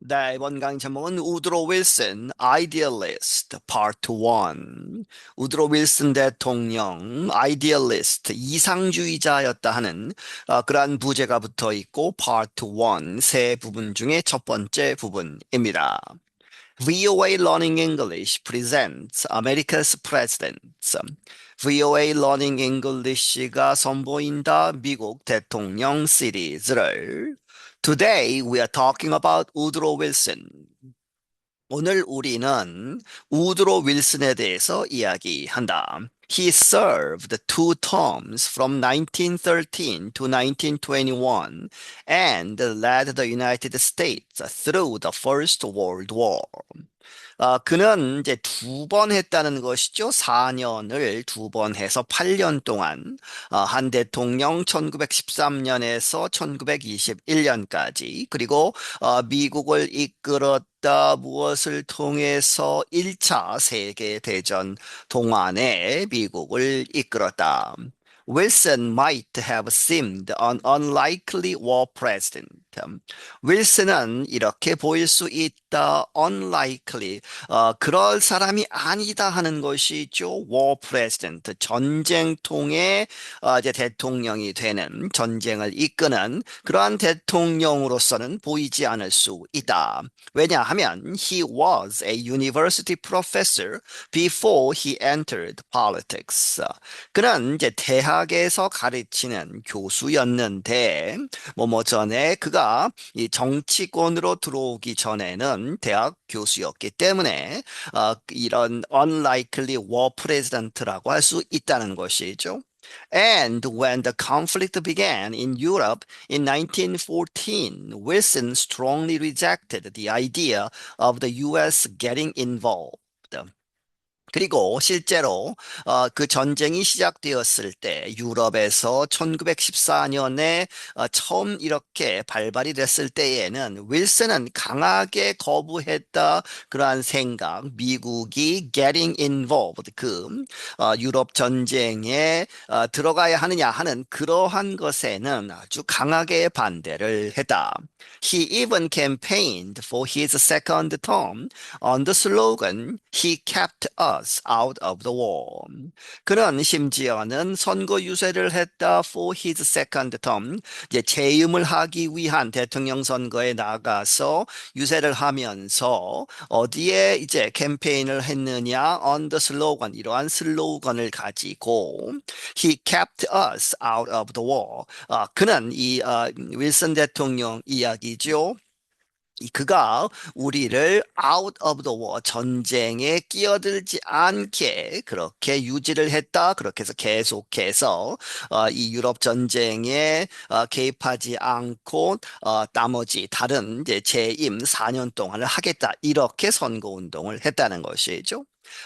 네, 이번 강의 제목은 우드로 윌슨, Idealist, Part 1. 우드로 윌슨 대통령, Idealist, 이상주의자였다 하는 그러한 부제가 붙어 있고, Part 1, 세 부분 중에 첫 번째 부분입니다. VOA Learning English presents America's Presidents. VOA Learning English가 선보인다 미국 대통령 시리즈를 Today we are talking about Woodrow Wilson. 오늘 우리는 우드로 윌슨에 대해서 이야기한다. He served two terms from 1913 to 1921 and led the United States through the First World War. 그는 이제 두 번 했다는 것이죠. 4년을 두 번 해서 8년 동안 한 대통령 1913년에서 1921년까지 그리고 미국을 이끌었다. 무엇을 통해서 1차 세계대전 동안에 미국을 이끌었다. Wilson might have seemed an unlikely war president. 윌슨은 이렇게 보일 수 있다. unlikely. 그럴 사람이 아니다 하는 것이죠. war president. 전쟁통의 이제 대통령이 되는 전쟁을 이끄는 그러한 대통령으로서는 보이지 않을 수 있다. 왜냐하면 he was a university professor before he entered politics. 그는 이제 대학에서 가르치는 교수였는데 뭐뭐 전에 그가 이 정치권으로 들어오기 전에는 대학 교수였기 때문에 이런 unlikely war president라고 할 수 있다는 것이죠. And when the conflict began in Europe in 1914, Wilson strongly rejected the idea of the US getting involved. 그리고 실제로 그 전쟁이 시작되었을 때 유럽에서 1914년에 처음 이렇게 발발이 됐을 때에는 윌슨은 강하게 거부했다 그러한 생각, 미국이 getting involved 그 유럽 전쟁에 들어가야 하느냐 하는 그러한 것에는 아주 강하게 반대를 했다. He even campaigned for his second term on the slogan "He kept us out of the war." 그는 심지어는 선거 유세를 했다 for his second term. 이제 재임을 하기 위한 대통령 선거에 나가서 유세를 하면서 어디에 이제 캠페인을 했느냐 on the slogan 이러한 슬로건을 가지고 He kept us out of the war. 그는 이 윌슨 대통령 이야기죠. 그가 우리를 out of the war 전쟁에 끼어들지 않게 그렇게 유지를 했다. 그렇게 해서 계속해서 이 유럽 전쟁에 개입하지 않고 나머지 다른 이제 재임 4년 동안을 하겠다. 이렇게 선거 운동을 했다는 것이죠.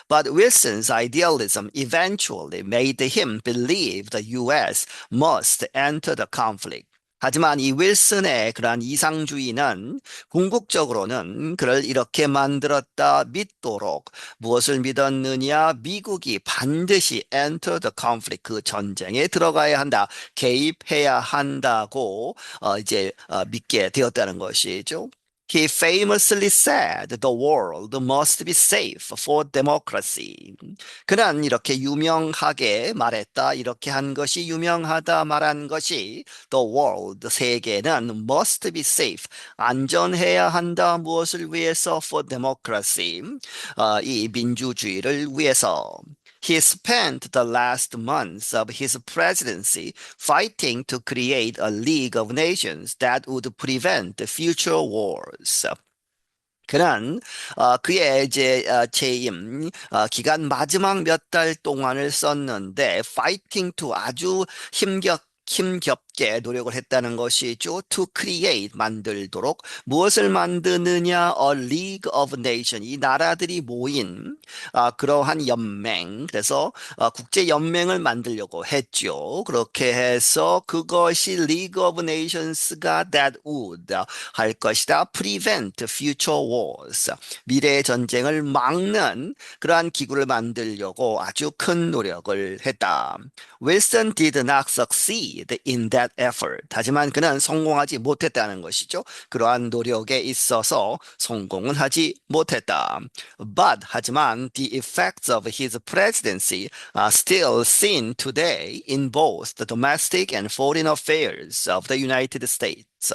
But Wilson's idealism eventually made him believe the US must enter the conflict. 하지만 이 윌슨의 그러한 이상주의는 궁극적으로는 그를 이렇게 만들었다 믿도록 무엇을 믿었느냐 미국이 반드시 enter the conflict 그 전쟁에 들어가야 한다 개입해야 한다고 이제 믿게 되었다는 것이죠. He famously said the world must be safe for democracy. 그는 이렇게 유명하게 말했다. 이렇게 한 것이 유명하다 말한 것이 the world, 세계는 must be safe, 안전해야 한다. 무엇을 위해서? for democracy, 이 민주주의를 위해서. He spent the last months of his presidency fighting to create a League of Nations that would prevent future wars. 그는 그의 이제 재임 기간 마지막 몇 달 동안을 썼는데 fighting to 아주 힘겹게 노력을 했다는 것이죠. To create 만들도록 무엇을 만드느냐? A League of Nations 이 나라들이 모인 그러한 연맹 그래서 국제 연맹을 만들려고 했죠. 그렇게 해서 그것이 League of Nations가 that would 할 것이다. Prevent future wars 미래의 전쟁을 막는 그러한 기구를 만들려고 아주 큰 노력을 했다. Wilson did not succeed in that that effort. 하지만 그는 성공하지 못했다는 것이죠. 그러한 노력에 있어서 성공은 하지 못했다. 하지만 the effects of his presidency are still seen today in both the domestic and foreign affairs of the United States.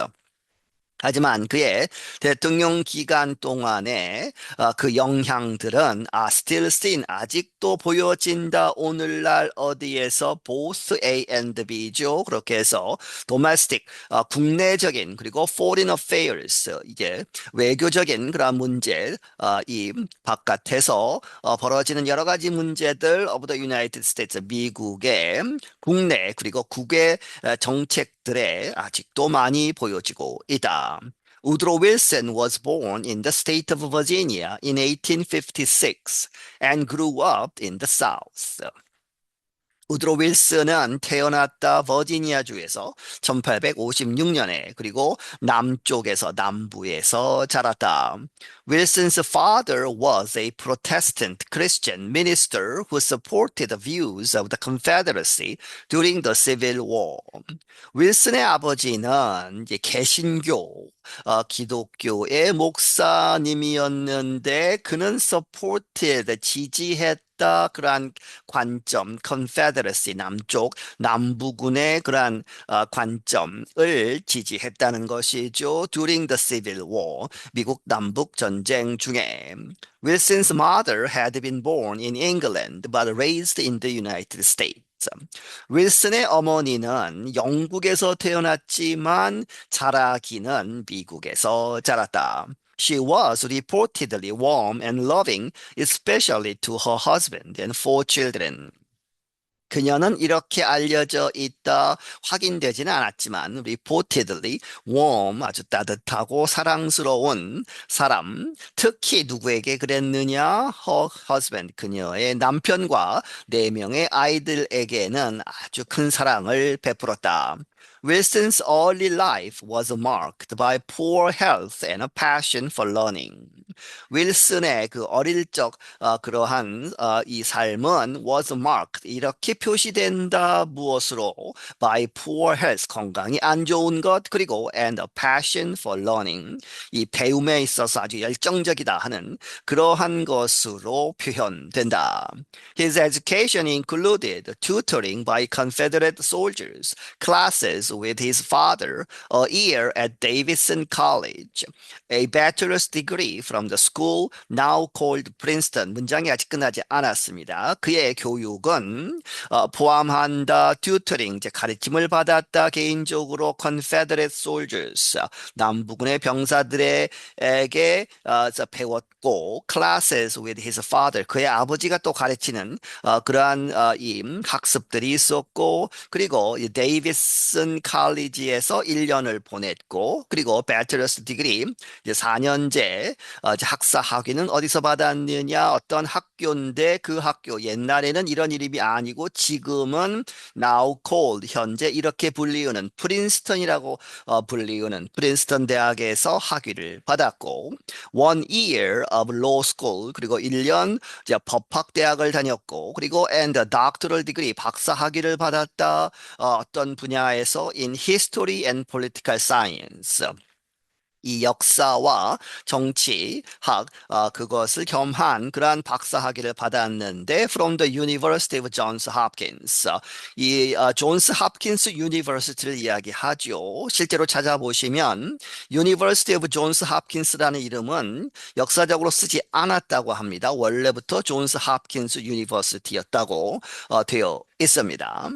하지만 그의 대통령 기간 동안에 그 영향들은 still seen, 아직도 보여진다. 오늘날 어디에서 both A and B죠. 그렇게 해서 domestic, 국내적인, 그리고 foreign affairs, 이게 외교적인 그런 문제, 이 바깥에서 벌어지는 여러 가지 문제들 of the United States, 미국의 국내 그리고 국외 정책들에 아직도 많이 보여지고 있다. Woodrow Wilson was born in the state of Virginia in 1856 and grew up in the South. 우드로 윌슨은 태어났다 버지니아주에서 1856년에 그리고 남쪽에서 남부에서 자랐다. Wilson's father was a Protestant Christian minister who supported the views of the Confederacy during the Civil War. 윌슨의 아버지는 이제 개신교, 기독교의 목사님이었는데 그는 supported, 지지했다. 그러한 관점, Confederacy, 남쪽, 남부군의 그러한 관점을 지지했다는 것이죠. During the Civil War, 미국 남북 전쟁 중에 Wilson's mother had been born in England but raised in the United States. 윌슨의 어머니는 영국에서 태어났지만 자라기는 미국에서 자랐다. She was reportedly warm and loving, especially to her husband and 4 children. 그녀는 이렇게 알려져 있다. 확인되지는 않았지만 reportedly warm, 아주 따뜻하고 사랑스러운 사람. 특히 누구에게 그랬느냐? Her husband, 그녀의 남편과 4명의 아이들에게는 아주 큰 사랑을 베풀었다. Wilson's early life was marked by poor health and a passion for learning. 윌슨의 그 어릴 적 그러한 이 삶은 was marked, 이렇게 표시된다. 무엇으로? By poor health, 건강이 안 좋은 것, 그리고 and a passion for learning, 이 배움에 있어서 아주 열정적이다 하는 그러한 것으로 표현된다. His education included tutoring by Confederate soldiers, classes with his father, a year at Davidson College, a bachelor's degree from the school now called Princeton. 문장이 아직 끝나지 않았습니다. 그의 교육은 포함한다. tutoring, 이제 가르침을 받았다. 개인적으로 Confederate soldiers, 남부군의 병사들에게 배웠고, classes with his father, 그의 아버지가 또 가르치는 그러한 이 학습들이 있었고, 그리고 데이비슨 칼리지에서 1년을 보냈고, 그리고 bachelor's degree, 이제 4년제 학사 학위는 어디서 받았느냐? 어떤 학교인데 그 학교, 옛날에는 이런 이름이 아니고 지금은 now called, 현재 이렇게 불리우는 프린스턴이라고 불리우는 프린스턴 대학에서 학위를 받았고, 1 year of law school, 그리고 1년 이제 법학대학을 다녔고, 그리고 and a doctoral degree, 박사 학위를 받았다. 어떤 분야에서 in history and political science, 이 역사와 정치학, 그것을 겸한 그러한 박사학위를 받았는데 from the University of Johns Hopkins, 이 존스 홉킨스 유니버시티를 이야기하죠. 실제로 찾아보시면 University of Johns Hopkins라는 이름은 역사적으로 쓰지 않았다고 합니다. 원래부터 존스 홉킨스 유니버시티였다고 되어 있습니다.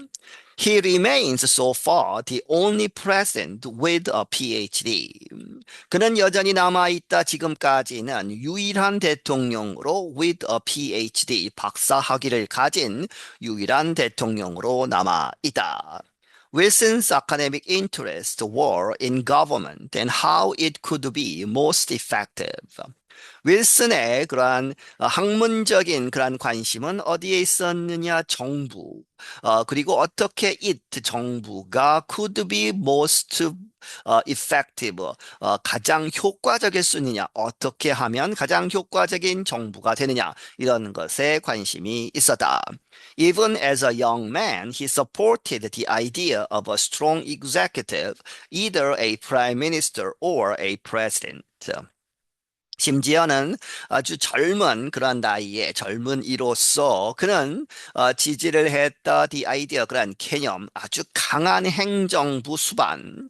He remains so far the only president with a PhD. 그는 여전히 남아있다. 지금까지는 유일한 대통령으로 with a PhD, 박사 학위를 가진 유일한 대통령으로 남아있다. Wilson's academic interests were in government and how it could be most effective. 윌슨의 그러한 학문적인 그러한 관심은 어디에 있었느냐? 정부. 그리고 어떻게 it 정부가 could be most effective, 가장 효과적일 수 있느냐? 어떻게 하면 가장 효과적인 정부가 되느냐? 이런 것에 관심이 있었다. Even as a young man, he supported the idea of a strong executive, either a prime minister or a president. 심지어는 아주 젊은 그런 나이에 젊은이로서 그는 지지를 했다 the idea 그런 개념 아주 강한 행정부 수반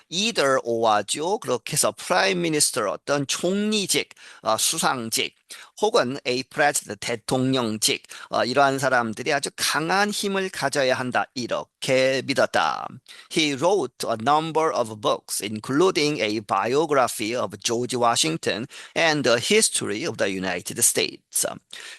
either or죠. 그렇게 해서 prime minister 어떤 총리직 수상직 혹은 a president 대통령직 이러한 사람들이 아주 강한 힘을 가져야 한다 이렇게 믿었다. He wrote a number of books, including a biography of George Washington and the history of the United States.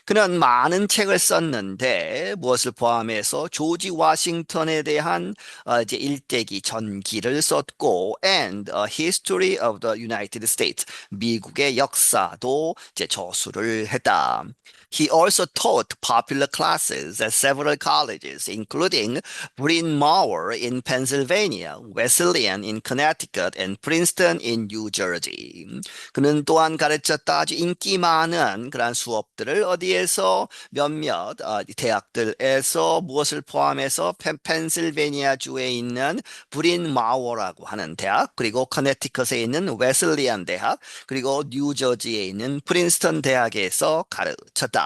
그는 많은 책을 썼는데 무엇을 포함해서 조지 워싱턴에 대한 이제 일대기 전기를 썼고 and a history of the United States 미국의 역사도 이제 저술을 했다. He also taught popular classes at several colleges, including Bryn Mawr in Pennsylvania, Wesleyan in Connecticut, and Princeton in New Jersey. 그는 또한 가르쳤다 아주 인기 많은 그러한 수업들을 어디에서 몇몇 대학들에서 무엇을 포함해서 펜실베니아주에 있는 브린 마워라고 하는 대학, 그리고 커네티컷에 있는 웨슬리안 대학, 그리고 뉴저지에 있는 프린스턴 대학에서 가르쳤다.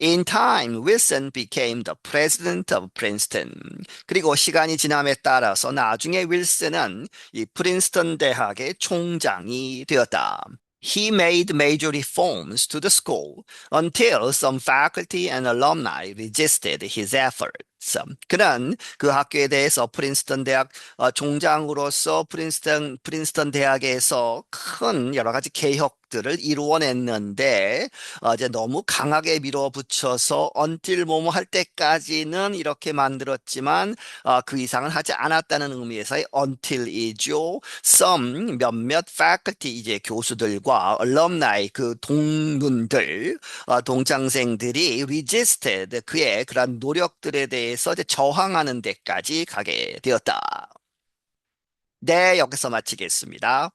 In time, Wilson became the president of Princeton. 그리고 시간이 지남에 따라서 나중에 윌슨은 이 프린스턴 대학의 총장이 되었다. He made major reforms to the school until some faculty and alumni resisted his efforts. 그는 그 학교에 대해서 프린스턴 대학 총장으로서 프린스턴 대학에서 큰 여러 가지 개혁들을 이루어냈는데 이제 너무 강하게 밀어붙여서 until 뭐뭐 할 때까지는 이렇게 만들었지만 그 이상은 하지 않았다는 의미에서의 until이죠. Some 몇몇 faculty 이제 교수들과 alumni 그 동문들 동창생들이 resisted 그의 그런 노력들에 대해서 이제 저항하는 데까지 가게 되었다. 네, 여기서 마치겠습니다.